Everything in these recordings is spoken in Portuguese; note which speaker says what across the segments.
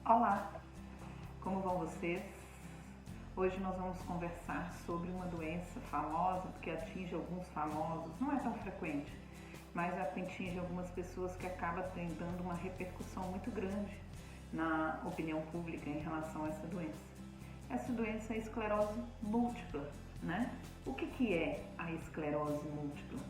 Speaker 1: Olá, como vão vocês? Hoje nós vamos conversar sobre uma doença famosa, porque atinge alguns famosos, não é tão frequente, mas atinge algumas pessoas que acaba dando uma repercussão muito grande na opinião pública em relação a essa doença. Essa doença é a esclerose múltipla, né? O que é a esclerose múltipla?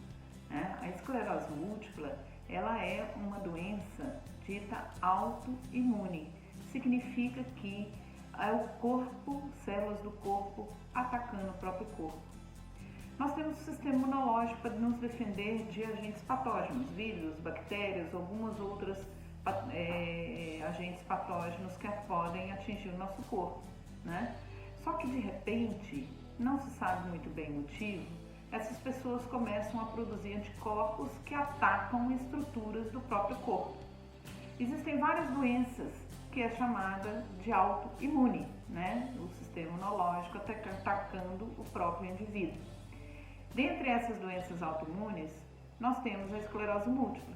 Speaker 1: A esclerose múltipla, ela é uma doença dita autoimune. Significa que é o corpo, células do corpo atacando o próprio corpo. Nós temos o sistema imunológico para nos defender de agentes patógenos, vírus, bactérias, algumas outras agentes patógenos que podem atingir o nosso corpo, né? Só que de repente, não se sabe muito bem o motivo, essas pessoas começam a produzir anticorpos que atacam estruturas do próprio corpo. Existem várias doenças que é chamada de autoimune, né? O sistema imunológico atacando o próprio indivíduo. Dentre essas doenças autoimunes, nós temos a esclerose múltipla.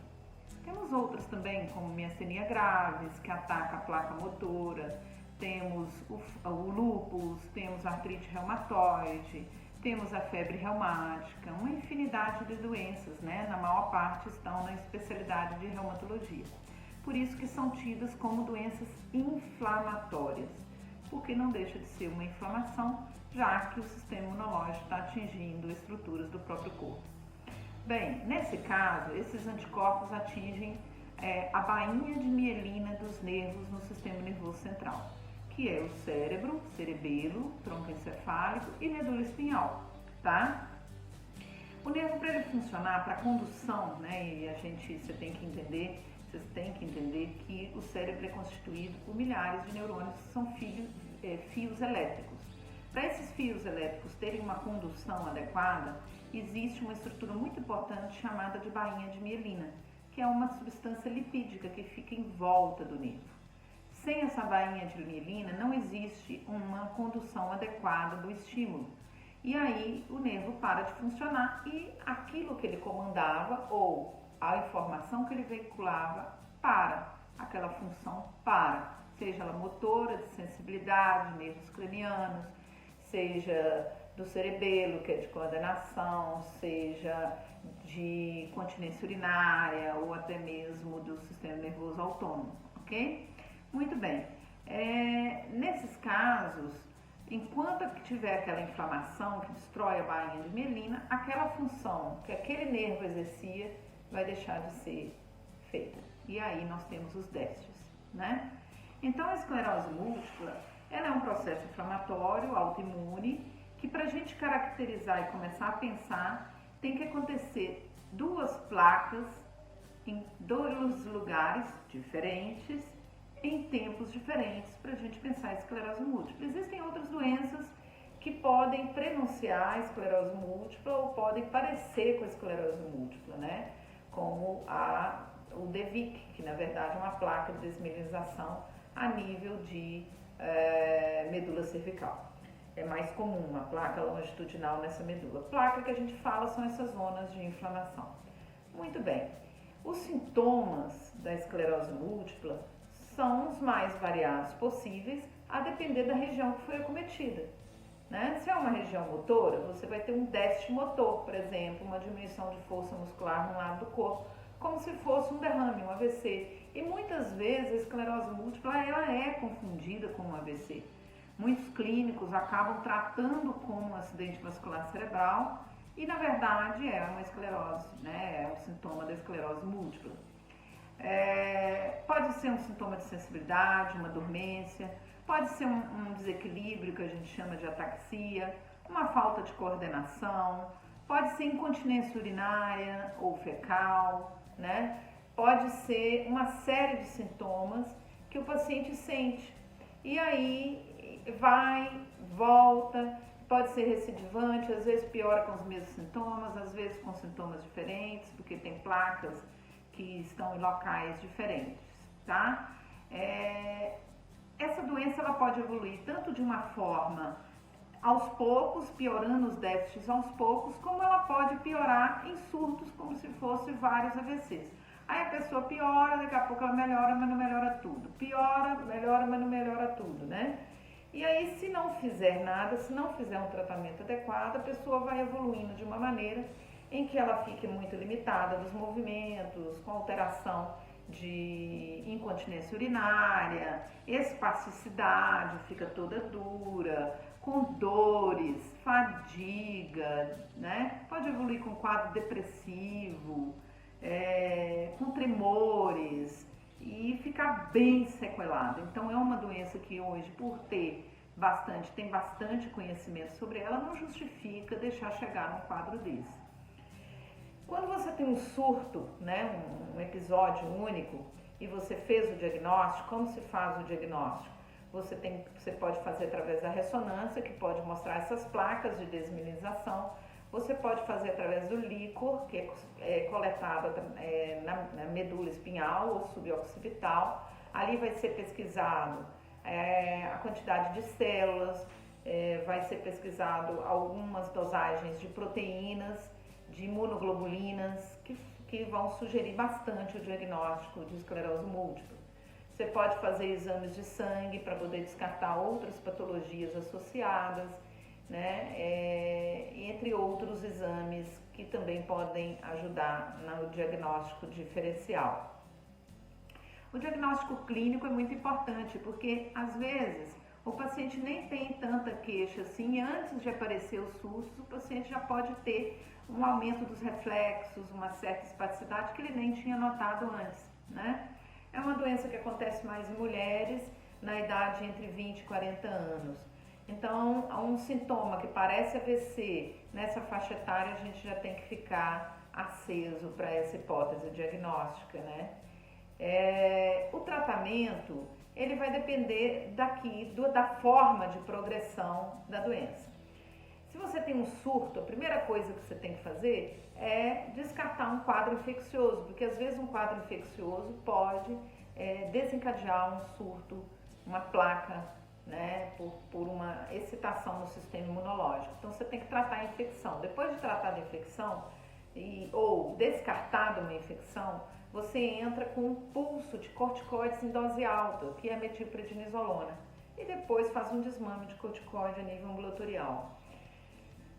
Speaker 1: Temos outras também, como miastenia graves, que ataca a placa motora, temos o lúpus, temos a artrite reumatoide, temos a febre reumática, uma infinidade de doenças, né? Na maior parte estão na especialidade de reumatologia. Por isso que são tidas como doenças inflamatórias, porque não deixa de ser uma inflamação, já que o sistema imunológico está atingindo estruturas do próprio corpo. Bem, nesse caso, esses anticorpos atingem a bainha de mielina dos nervos no sistema nervoso central, que é o cérebro, cerebelo, tronco encefálico e medula espinhal, tá? O nervo, para ele funcionar, para a condução, né, e vocês têm que entender que o cérebro é constituído por milhares de neurônios que são fios elétricos. Para esses fios elétricos terem uma condução adequada, existe uma estrutura muito importante chamada de bainha de mielina, que é uma substância lipídica que fica em volta do nervo. Sem essa bainha de mielina, não existe uma condução adequada do estímulo. E aí o nervo para de funcionar e aquilo que ele comandava ou a informação que ele veiculava aquela função para, seja ela motora, de sensibilidade, nervos cranianos, seja do cerebelo, que é de coordenação, seja de continência urinária ou até mesmo do sistema nervoso autônomo, ok? Muito bem, nesses casos, enquanto tiver aquela inflamação que destrói a bainha de mielina, aquela função que aquele nervo exercia vai deixar de ser feita. E aí nós temos os déficits, né? Então a esclerose múltipla, ela é um processo inflamatório, autoimune, que para a gente caracterizar e começar a pensar, tem que acontecer duas placas em dois lugares diferentes, em tempos diferentes, para a gente pensar a esclerose múltipla. Existem outras doenças que podem prenunciar a esclerose múltipla ou podem parecer com a esclerose múltipla, né? Como o DVIC, que na verdade é uma placa de desmielinização a nível de medula cervical. É mais comum uma placa longitudinal nessa medula. Placa que a gente fala são essas zonas de inflamação. Muito bem. Os sintomas da esclerose múltipla são os mais variados possíveis, a depender da região que foi acometida, né? Se é uma região motora, você vai ter um déficit motor, por exemplo, uma diminuição de força muscular no lado do corpo, como se fosse um derrame, um AVC. E muitas vezes a esclerose múltipla ela é confundida com um AVC. Muitos clínicos acabam tratando como um acidente vascular cerebral e na verdade é uma esclerose, né? É um sintoma da esclerose múltipla. Pode ser um sintoma de sensibilidade, uma dormência, pode ser um desequilíbrio que a gente chama de ataxia, uma falta de coordenação, pode ser incontinência urinária ou fecal, né? Pode ser uma série de sintomas que o paciente sente e aí vai, volta, pode ser recidivante, às vezes piora com os mesmos sintomas, às vezes com sintomas diferentes, porque tem placas que estão em locais diferentes, tá? Essa doença ela pode evoluir tanto de uma forma aos poucos, piorando os déficits aos poucos, como ela pode piorar em surtos, como se fosse vários AVCs. Aí a pessoa piora, daqui a pouco ela melhora, mas não melhora tudo. Piora, melhora, mas não melhora tudo, né? E aí, se não fizer nada, se não fizer um tratamento adequado, a pessoa vai evoluindo de uma maneira em que ela fique muito limitada dos movimentos, com alteração de incontinência urinária, espasticidade, fica toda dura, com dores, fadiga, né? Pode evoluir com quadro depressivo, com tremores e ficar bem sequelado. Então é uma doença que hoje, por tem bastante conhecimento sobre ela, não justifica deixar chegar num quadro desse. Quando você tem um surto, né, um episódio único, e você fez o diagnóstico, como se faz o diagnóstico? Você pode fazer através da ressonância, que pode mostrar essas placas de desmineralização. Você pode fazer através do líquor, que é coletado na medula espinhal ou suboccipital. Ali vai ser pesquisado a quantidade de células, vai ser pesquisado algumas dosagens de proteínas, de imunoglobulinas, que vão sugerir bastante o diagnóstico de esclerose múltipla. Você pode fazer exames de sangue para poder descartar outras patologias associadas, né? Entre outros exames que também podem ajudar no diagnóstico diferencial. O diagnóstico clínico é muito importante porque, às vezes, o paciente nem tem tanta queixa assim, e antes de aparecer os surtos, o paciente já pode ter um aumento dos reflexos, uma certa espasticidade que ele nem tinha notado antes, né? É uma doença que acontece mais em mulheres na idade entre 20 e 40 anos. Então, um sintoma que parece AVC nessa faixa etária, a gente já tem que ficar aceso para essa hipótese diagnóstica, né? O tratamento, ele vai depender da forma de progressão da doença. Se você tem um surto, a primeira coisa que você tem que fazer é descartar um quadro infeccioso, porque às vezes um quadro infeccioso pode desencadear um surto, uma placa, né, por uma excitação no sistema imunológico. Então você tem que tratar a infecção. Depois de tratar a infecção ou descartada uma infecção, você entra com um pulso de corticoides em dose alta, que é a metilprednisolona, e depois faz um desmame de corticoide a nível ambulatorial.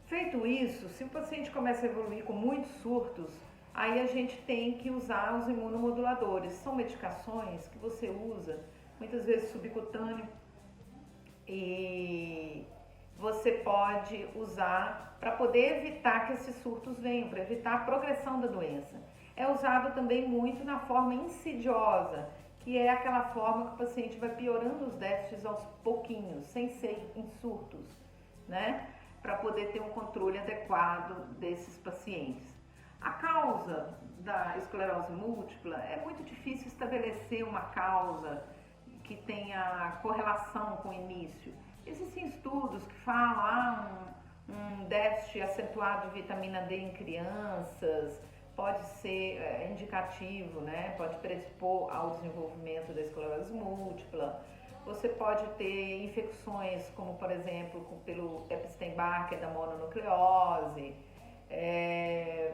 Speaker 1: Feito isso, se o paciente começa a evoluir com muitos surtos, aí a gente tem que usar os imunomoduladores. São medicações que você usa, muitas vezes subcutâneo, e você pode usar para poder evitar que esses surtos venham, para evitar a progressão da doença. É usado também muito na forma insidiosa, que é aquela forma que o paciente vai piorando os déficits aos pouquinhos, sem ser em surtos, né? Para poder ter um controle adequado desses pacientes. A causa da esclerose múltipla é muito difícil estabelecer uma causa que tenha correlação com o início. Existem estudos que falam um déficit acentuado de vitamina D em crianças, pode ser indicativo, né? Pode predispor ao desenvolvimento da esclerose múltipla. Você pode ter infecções como, por exemplo, pelo Epstein-Barr, que é da mononucleose.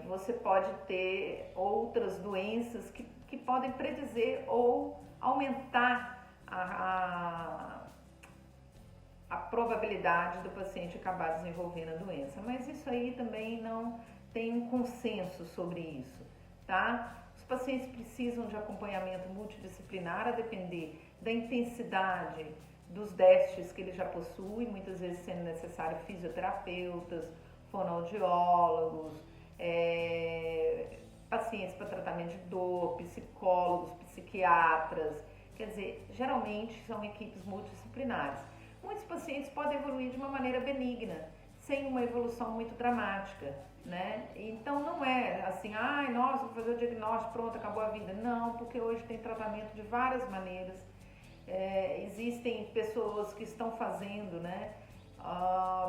Speaker 1: Você pode ter outras doenças que podem predizer ou aumentar a probabilidade do paciente acabar desenvolvendo a doença. Mas isso aí também não tem um consenso sobre isso, tá? Os pacientes precisam de acompanhamento multidisciplinar a depender da intensidade dos déficits que ele já possui, muitas vezes sendo necessário fisioterapeutas, fonoaudiólogos, pacientes para tratamento de dor, psicólogos, psiquiatras, quer dizer, geralmente são equipes multidisciplinares. Muitos pacientes podem evoluir de uma maneira benigna, sem uma evolução muito dramática, né? Então não é assim, nossa, vou fazer o diagnóstico, pronto, acabou a vida. Não, porque hoje tem tratamento de várias maneiras. Existem pessoas que estão fazendo, né,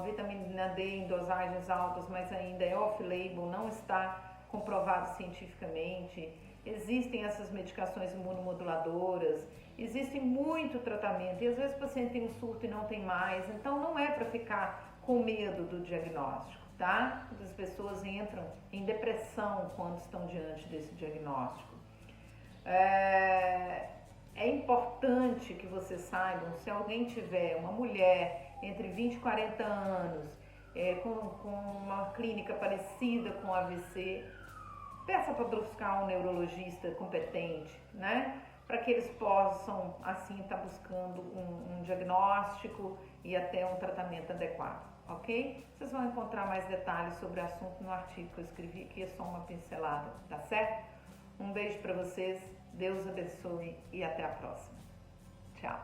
Speaker 1: vitamina D em dosagens altas, mas ainda é off-label, não está comprovado cientificamente. Existem essas medicações imunomoduladoras, existe muito tratamento e às vezes o paciente tem um surto e não tem mais, então não é para ficar com medo do diagnóstico, tá? As pessoas entram em depressão quando estão diante desse diagnóstico. É importante que vocês saibam, se alguém tiver uma mulher entre 20 e 40 anos, com uma clínica parecida com AVC, peça para buscar um neurologista competente, né? Para que eles possam, assim, estar buscando um diagnóstico e até um tratamento adequado, ok? Vocês vão encontrar mais detalhes sobre o assunto no artigo que eu escrevi, que é só uma pincelada, tá certo? Um beijo para vocês, Deus abençoe e até a próxima. Tchau!